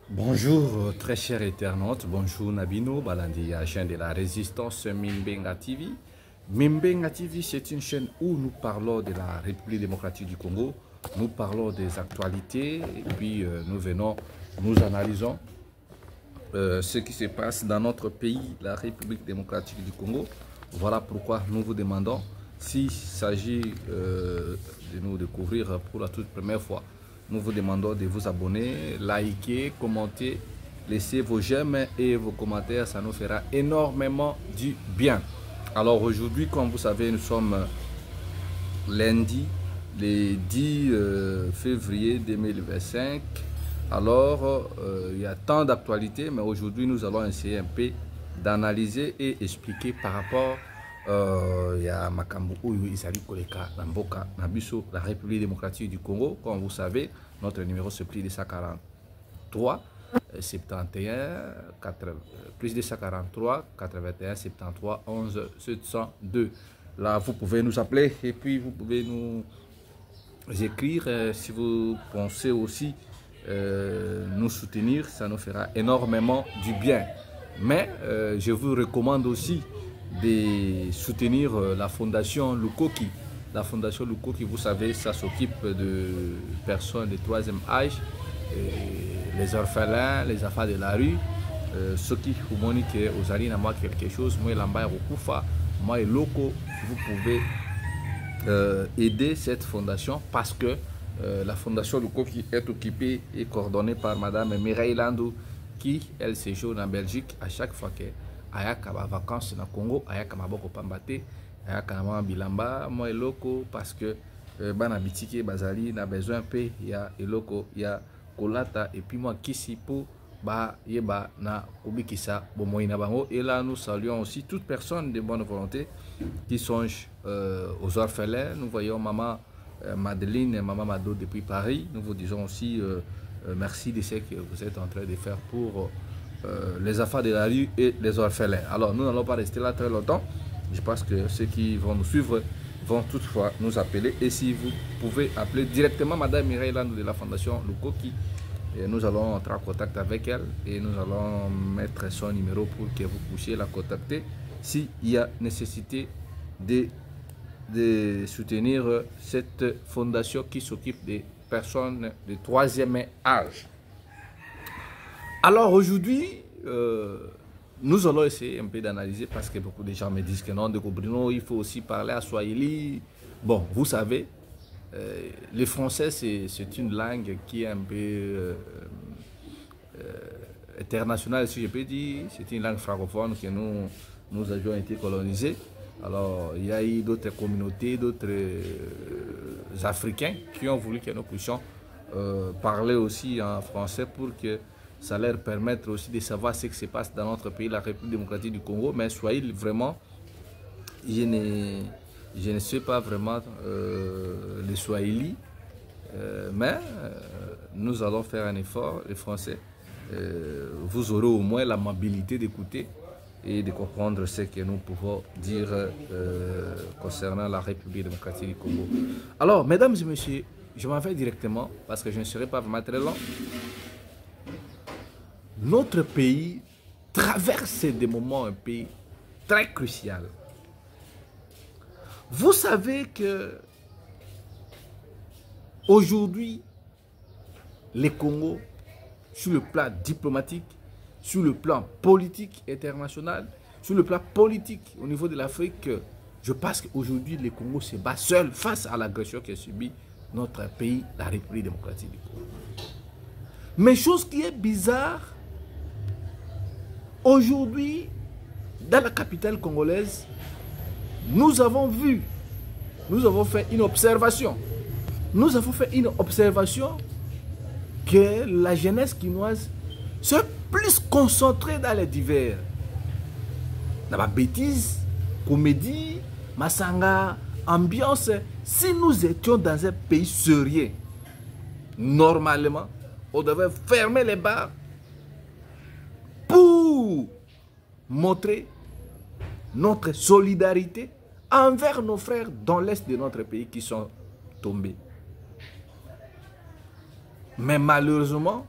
Bonjour très chers internautes, bonjour Nabino, Balandi, la chaîne de la résistance Mimbenga TV. Mimbenga TV, c'est une chaîne où nous parlons de la République démocratique du Congo, nous parlons des actualités et puis nous analysons ce qui se passe dans notre pays, la République démocratique du Congo. Voilà pourquoi nous vous demandons, s'il s'agit de nous découvrir pour la toute première fois, nous vous demandons de vous abonner, liker, commenter, laisser vos j'aime et vos commentaires, ça nous fera énormément du bien. Alors aujourd'hui, comme vous savez, nous sommes lundi, le 10 février 2025. Alors, il y a tant d'actualités, mais aujourd'hui, nous allons essayer un peu d'analyser et expliquer par rapport à Makambo Oyo Isali Koleka Namboka Nabiso, la République démocratique du Congo. Comme vous savez, notre numéro se plie de 143 71 80, plus de 143 81 73 11 702. Là, vous pouvez nous appeler et puis vous pouvez nous écrire si vous pensez aussi nous soutenir, ça nous fera énormément du bien. Mais je vous recommande aussi de soutenir la fondation Lukoki. La fondation Lukoki, vous savez, ça s'occupe de personnes de troisième âge, les orphelins, les enfants de la rue, ceux qui vous moniquent aux alines, moi quelque chose, moi l'amba Rokufa, moi et Loco, vous pouvez aider cette fondation parce que la fondation Lukoki est occupée et coordonnée par Madame Mireille Landou qui, elle, séjourne en Belgique à chaque fois que ayaka ba vacances na Congo, ayaka maboko pambate, ayaka na bilamba, moi eloko parce que bana bitiki bazali na besoin pe ya eloko ya kolata et puis moi kisi pour ba yeba na obikisa bomoi na bango. Et là nous saluons aussi toute personne de bonne volonté qui songe aux orphelins. Nous voyons maman Madeleine et maman Mado depuis Paris. Nous vous disons aussi merci de ce que vous êtes en train de faire pour les enfants de la rue et les orphelins. Alors nous n'allons pas rester là très longtemps. Je pense que ceux qui vont nous suivre vont toutefois nous appeler. Et si vous pouvez appeler directement Madame Mireille Landou de la Fondation Lukoki, et nous allons entrer en contact avec elle et nous allons mettre son numéro pour que vous puissiez la contacter s'il y a nécessité de soutenir cette fondation qui s'occupe des personnes de troisième âge. Alors aujourd'hui, nous allons essayer un peu d'analyser parce que beaucoup de gens me disent que non, de Bruno, il faut aussi parler à Swahili. Bon, vous savez, le français c'est une langue qui est un peu internationale, si je peux dire. C'est une langue francophone que nous avions été colonisés. Alors, il y a eu d'autres communautés, d'autres Africains qui ont voulu que nous puissions parler aussi en français pour que ça leur permette aussi de savoir ce qui se passe dans notre pays, la République démocratique du Congo. Mais Swahili, vraiment, je ne sais pas vraiment le Swahili, mais nous allons faire un effort, les Français. Vous aurez au moins l'amabilité d'écouter et de comprendre ce que nous pouvons dire concernant la République démocratique du Congo. Alors, mesdames et messieurs, je m'en vais directement parce que je ne serai pas vraiment très long. Notre pays traverse des moments un peu très cruciaux. Vous savez que aujourd'hui, le Congo, sur le plan diplomatique, sur le plan politique international, sur le plan politique au niveau de l'Afrique, je pense qu'aujourd'hui, le Congo se bat seul face à l'agression que subit notre pays, la République démocratique du Congo. Mais chose qui est bizarre, aujourd'hui, dans la capitale congolaise, nous avons fait une observation. Nous avons fait une observation que la jeunesse quinoise se plus concentrée dans les divers. Dans la bêtise, comédie, masanga, ambiance. Si nous étions dans un pays sérieux, normalement, on devait fermer les bars pour montrer notre solidarité envers nos frères dans l'est de notre pays qui sont tombés. Mais malheureusement,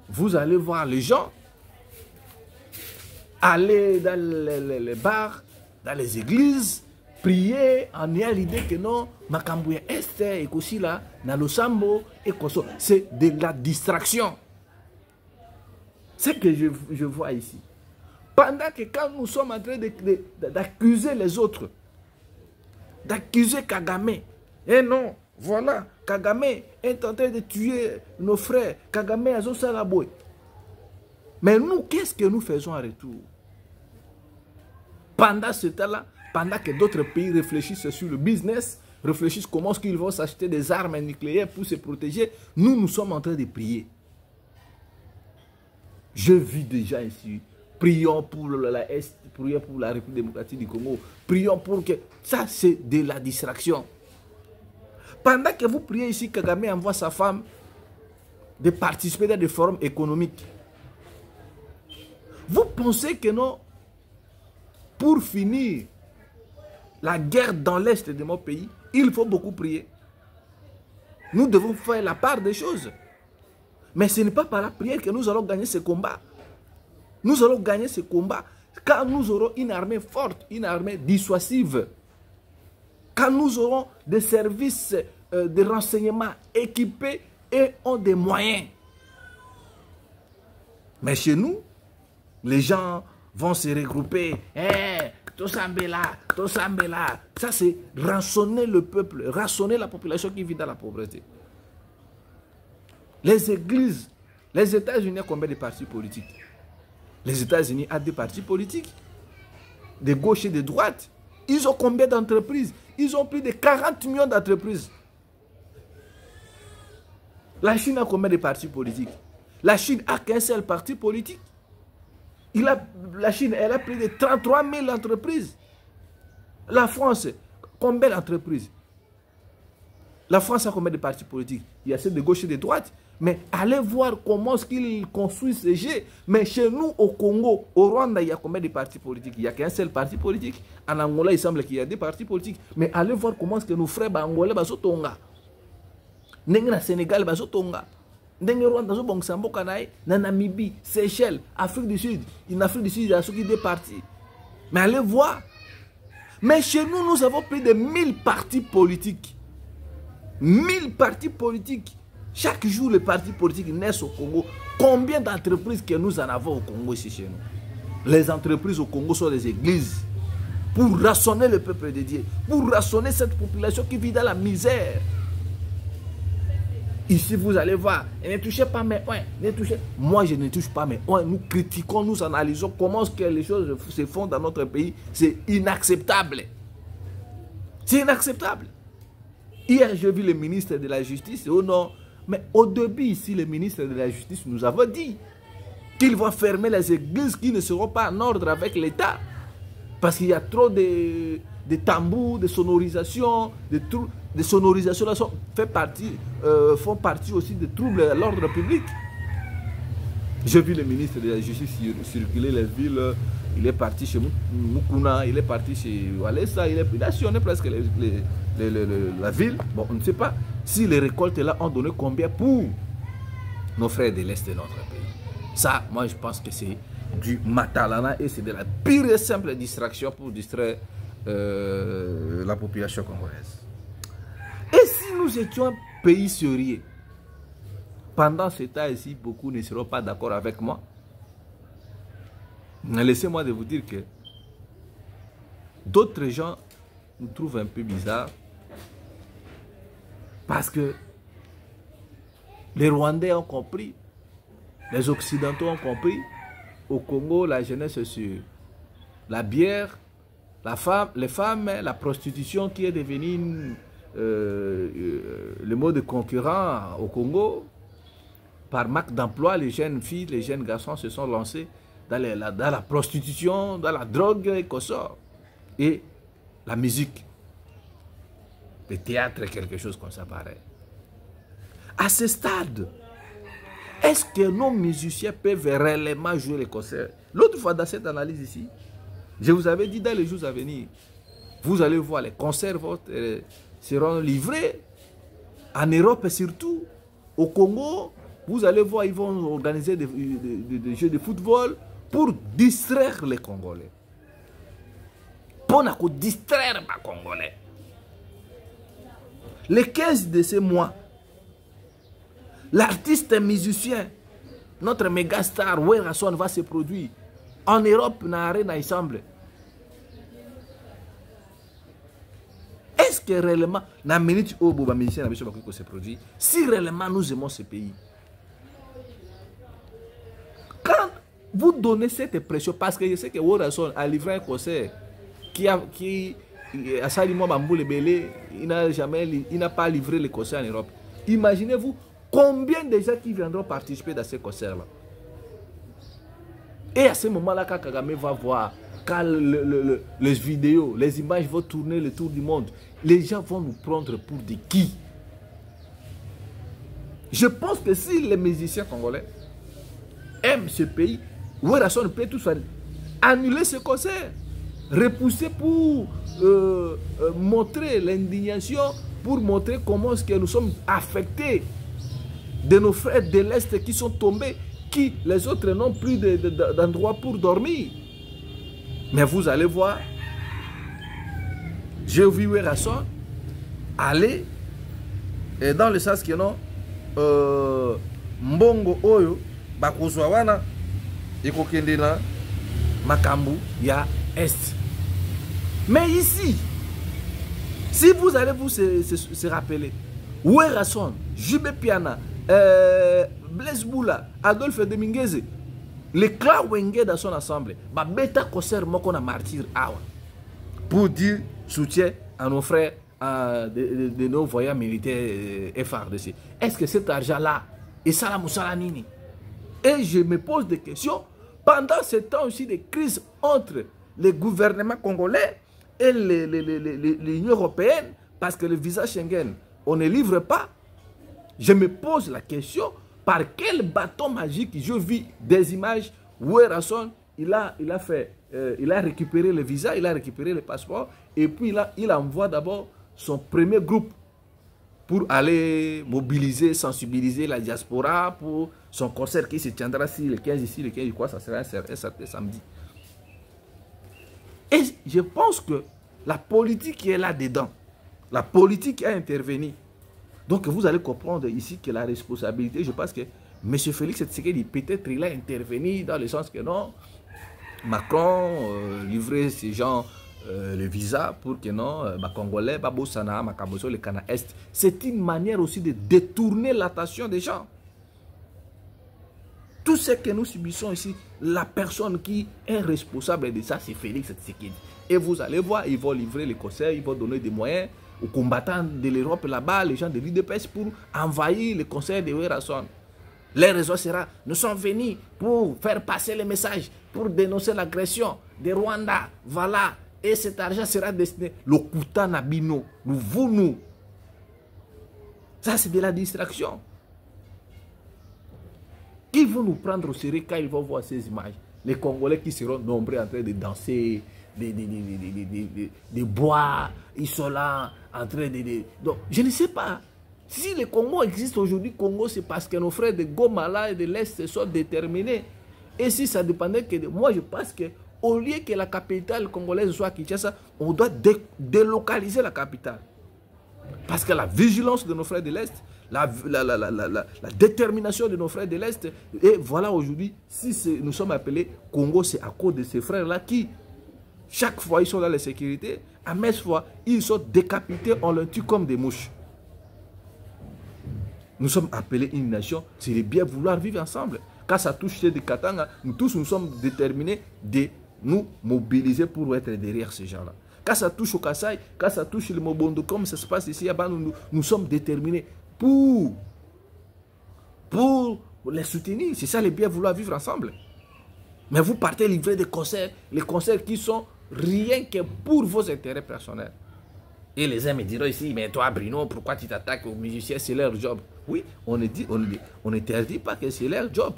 vous allez voir les gens aller dans les bars, dans les églises, prier en ayant l'idée que non, Makambouya Est et aussi là, Nalosambo et Koso. C'est de la distraction. C'est ce que je vois ici. Pendant que quand nous sommes en train d'accuser les autres, d'accuser Kagame, et non, voilà, Kagame est en train de tuer nos frères, Kagame a Zosalaboy. Mais nous, qu'est-ce que nous faisons en retour? Pendant ce temps-là, pendant que d'autres pays réfléchissent sur le business, réfléchissent comment est-ce qu'ils vont s'acheter des armes nucléaires pour se protéger, nous sommes en train de prier. Je vis déjà ici. Prions pour la Est, prions pour la République démocratique du Congo. Prions pour que... Ça, c'est de la distraction. Pendant que vous priez ici, Kagame envoie sa femme de participer dans des forums économiques. Vous pensez que non, pour finir la guerre dans l'Est de mon pays, il faut beaucoup prier. Nous devons faire la part des choses. Mais ce n'est pas par la prière que nous allons gagner ce combat. Nous allons gagner ce combat quand nous aurons une armée forte, une armée dissuasive. Quand nous aurons des services de renseignement équipés et ont des moyens. Mais chez nous, les gens vont se regrouper. Tosambela. Ça, c'est rançonner le peuple, rançonner la population qui vit dans la pauvreté. Les églises, les États-Unis ont combien de partis politiques? Les États-Unis ont des partis politiques, de gauche et de droite. Ils ont combien d'entreprises? Ils ont plus de 40 millions d'entreprises. La Chine a combien de partis politiques? La Chine a qu'un seul parti politique. La Chine, elle a plus de 33 000 entreprises. La France, combien d'entreprises? La France a combien de partis politiques? Il y a ceux de gauche et de droite. Mais allez voir comment est-ce qu'ils construisent ces jeux. Mais chez nous, au Congo, au Rwanda, il y a combien de partis politiques? Il n'y a qu'un seul parti politique. En Angola, il semble qu'il y a des partis politiques. Mais allez voir comment est-ce que nos frères angolais sont tonga. Au Sénégal, ils sont tonga. Rwanda, Namibie, Seychelles, Afrique du Sud. En Afrique du Sud, il y a ceux qui sont des partis. Mais allez voir. Mais chez nous, nous avons plus de 1000 partis politiques. 1000 partis politiques. Chaque jour, les partis politiques naissent au Congo. Combien d'entreprises que nous en avons au Congo ici chez nous? Les entreprises au Congo sont des églises. Pour rassonner le peuple de Dieu. Pour rassonner cette population qui vit dans la misère. Ici, vous allez voir. Ne touchez pas mes oins. Moi, je ne touche pas mes oins. Nous critiquons, nous analysons comment est-ce que les choses se font dans notre pays. C'est inacceptable. C'est inacceptable. Hier, j'ai vu le ministre de la Justice. Oh non. Mais au début, ici, le ministre de la Justice nous avait dit qu'il va fermer les églises qui ne seront pas en ordre avec l'État. Parce qu'il y a trop de tambours, de sonorisation, de sonorisation là font partie aussi des troubles à l'ordre public. J'ai vu le ministre de la Justice circuler les villes. Il est parti chez Mukuna, il est parti chez Walesa, il a sillonné presque la ville. Bon, on ne sait pas si les récoltes là ont donné combien pour nos frères de l'Est de notre pays. Ça, moi je pense que c'est du matalana et c'est de la pire et simple distraction pour distraire la population congolaise. Et si nous étions un pays sérieux, pendant ce temps ici, beaucoup ne seront pas d'accord avec moi. Laissez-moi de vous dire que d'autres gens nous trouvent un peu bizarres parce que les Rwandais ont compris, les Occidentaux ont compris. Au Congo, la jeunesse sur la bière, les femmes, la prostitution qui est devenue le mode concurrent au Congo. Par manque d'emploi, les jeunes filles, les jeunes garçons se sont lancés dans la prostitution, dans la drogue et qu'on sort. Et la musique, le théâtre, quelque chose comme ça pareil. À ce stade, est-ce que nos musiciens peuvent réellement jouer les concerts? L'autre fois dans cette analyse ici, je vous avais dit dans les jours à venir, vous allez voir les concerts seront livrés en Europe et surtout au Congo, Vous allez voir, ils vont organiser des jeux de football pour distraire les Congolais. Pour distraire les Congolais. Les 15 de ce mois, l'artiste musicien, notre méga star, Werason, va se produire en Europe, dans l'arène ensemble. Est-ce que réellement, dans la minute où les musiciens se produit, si réellement nous aimons ce pays, quand vous donnez cette pression, parce que je sais que Werason a livré un concert qui a Salimo Bamboule Belé, il n'a pas livré le concert en Europe. Imaginez-vous combien de gens qui viendront participer dans ce concert-là. Et à ce moment-là, quand Kagame va voir, quand les vidéos, les images vont tourner le tour du monde, les gens vont nous prendre pour des qui? Je pense que si les musiciens congolais aiment ce pays, Werason peut tout faire, annuler ce concert, repousser pour montrer l'indignation, pour montrer comment est-ce que nous sommes affectés de nos frères de l'Est qui sont tombés, qui les autres n'ont plus d'endroit pour dormir. Mais vous allez voir, j'ai vu Werason aller et dans le sens que non, Mbongo Oyo, Bakozwa wana, Ekokende na Makambu, ya Est. Mais ici, si vous allez vous se rappeler, Werason, Jube Piana, Blaise Boula, Adolphe Dominguez, les clans Wenge dans son assemblée, bah bêta concert moko na martyr awa pour dire soutien à nos frères de nos voyants militaires FARDC. Est-ce que cet argent-là est Salam Salanini? Et je me pose des questions pendant ce temps aussi de crise entre les gouvernements congolais et l'Union européenne, parce que le visa Schengen, on ne livre pas. Je me pose la question, par quel bâton magique je vis des images où Werason, il a récupéré le visa, il a récupéré le passeport, et puis il envoie d'abord son premier groupe pour aller mobiliser, sensibiliser la diaspora pour son concert qui se tiendra ici le 15 ici, le 15 quoi, ça sera un samedi. Et je pense que la politique est là-dedans, la politique a intervenu. Donc vous allez comprendre ici que la responsabilité, je pense que M. Félix Tshisekedi, peut-être il a intervenu dans le sens que non, Macron livrer ces gens le visa pour que non, Congolais, Babosana, Makaboso, le Cana Est. C'est une manière aussi de détourner l'attention des gens. Tout ce que nous subissons ici, la personne qui est responsable de ça, c'est Félix Tshisekedi. Et vous allez voir, ils vont livrer les conseils, ils vont donner des moyens aux combattants de l'Europe là-bas, les gens de l'UDPS, pour envahir le conseil de Werason. Les raisons sera, nous sommes venus pour faire passer le message, pour dénoncer l'agression de Rwanda. Voilà. Et cet argent sera destiné. Le Kouta Nabino, nous. Ça, c'est de la distraction. Ils vont nous prendre au sérieux quand ils vont voir ces images. Les Congolais qui seront nombreux en train de danser, de boire, ils sont là en train de... Donc, je ne sais pas. Si le Congo existe aujourd'hui, Congo, c'est parce que nos frères de Goma et de l'Est se sont déterminés. Et si ça dépendait que de moi, je pense qu'au lieu que la capitale congolaise soit à Kinshasa, on doit délocaliser la capitale. Parce que la vigilance de nos frères de l'Est, la détermination de nos frères de l'Est, et voilà aujourd'hui, si nous sommes appelés Congo, c'est à cause de ces frères-là qui, chaque fois, ils sont dans la sécurité, à même fois, ils sont décapités, on les tue comme des mouches. Nous sommes appelés une nation, c'est le bien vouloir vivre ensemble. Quand ça touche des Katanga, nous tous nous sommes déterminés de nous mobiliser pour être derrière ces gens-là. Quand ça touche au Kassai, quand ça touche le Mobondo, comme ça se passe ici, nous sommes déterminés pour les soutenir. C'est ça le bien vouloir vivre ensemble. Mais vous partez livrer des concerts, les concerts qui sont rien que pour vos intérêts personnels. Et les uns me diront ici, mais toi Bruno, pourquoi tu t'attaques aux musiciens, c'est leur job. Oui, on n'interdit pas que c'est leur job.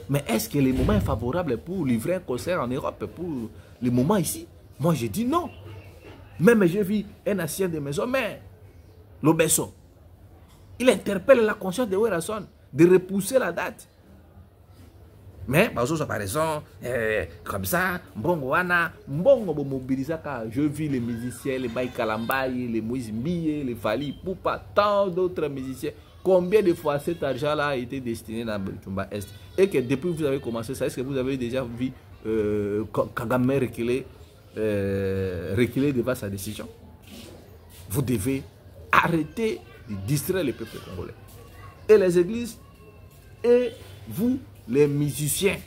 Mais est-ce que le moment est favorable pour livrer un concert en Europe, pour le moment ici? Moi je dis non. Même j'ai vu un ancien de maison, mais l'Obesso, il interpelle la conscience de Werason. de repousser la date. Mais, par raison, comme ça, Mbongo mobilisa, je vis les musiciens, les Baï Kalambaye, les Moïse Mbiye, les Fali Poupa, tant d'autres musiciens. Combien de fois cet argent-là a été destiné dans Tumba Est? Et que depuis que vous avez commencé ça, est-ce que vous avez déjà vu Kagame reculer devant sa décision? Vous devez arrêter de distraire le peuple congolais. Et les églises, et vous, les musiciens.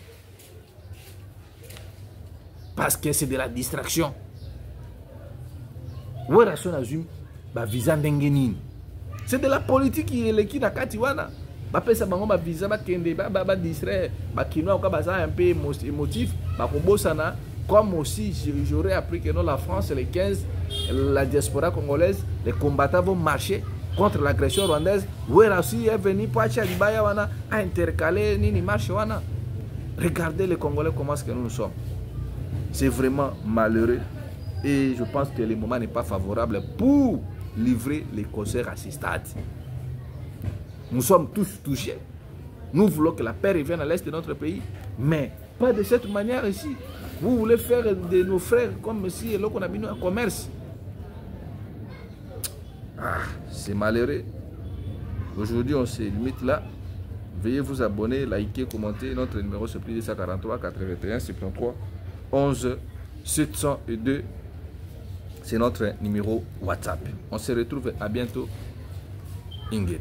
Parce que c'est de la distraction. C'est de la politique qui est na katiwana. Ba pesa bango ba visa ba kende ba distraire ba kinoa ka baza un peu émotif ba kobosana comme aussi j'aurais appris que non la France les 15 la diaspora congolaise les combattants vont marcher contre l'agression rwandaise. Wera aussi est venu Pacha Libaya wana a intercalé nini marche wana. Regardez les Congolais comment est-ce que nous sommes. C'est vraiment malheureux et je pense que le moment n'est pas favorable pour livrer les concerts à ce stade. Nous sommes tous touchés. Nous voulons que la paix revienne à l'est de notre pays, mais pas de cette manière ici. Vous voulez faire de nos frères comme si l'on a mis un commerce. Ah, c'est malheureux. Aujourd'hui, on se limite là. Veuillez vous abonner, liker, commenter. Notre numéro c'est plus 243 81 73 11 702. C'est notre numéro WhatsApp. On se retrouve à bientôt. Ingrid.